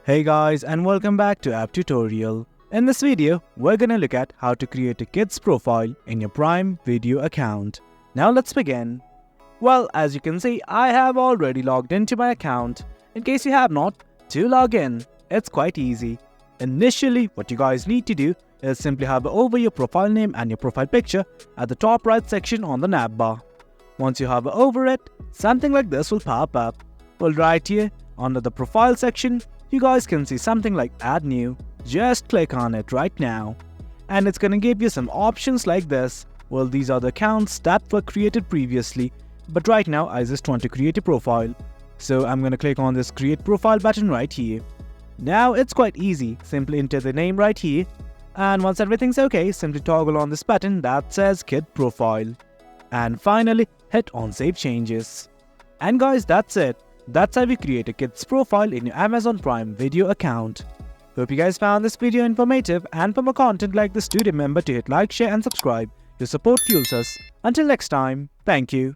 Hey guys, and welcome back to App Tutorial. In this video, we're gonna look at how to create a kid's profile in your Prime Video account. Now let's begin. Well, as you can see, I have already logged into my account. In case you have not, to log in, it's quite easy. Initially, what you guys need to do is simply hover over your profile name and your profile picture at the top right section on the navbar. Once you hover over it, something like this will pop up. Well, right here, under the profile section, you guys can see something like add new. Just click on it right now. And it's gonna give you some options like this. Well, these are the accounts that were created previously, but right now I just want to create a profile. So I'm gonna click on this create profile button right here. Now it's quite easy, simply enter the name right here. And once everything's okay, simply toggle on this button that says kid profile. And finally, hit on save changes. And guys, that's it. That's how we create a kid's profile in your Amazon Prime Video account. Hope you guys found this video informative, and for more content like this, do remember to hit like, share and subscribe. Your support fuels us. Until next time, thank you.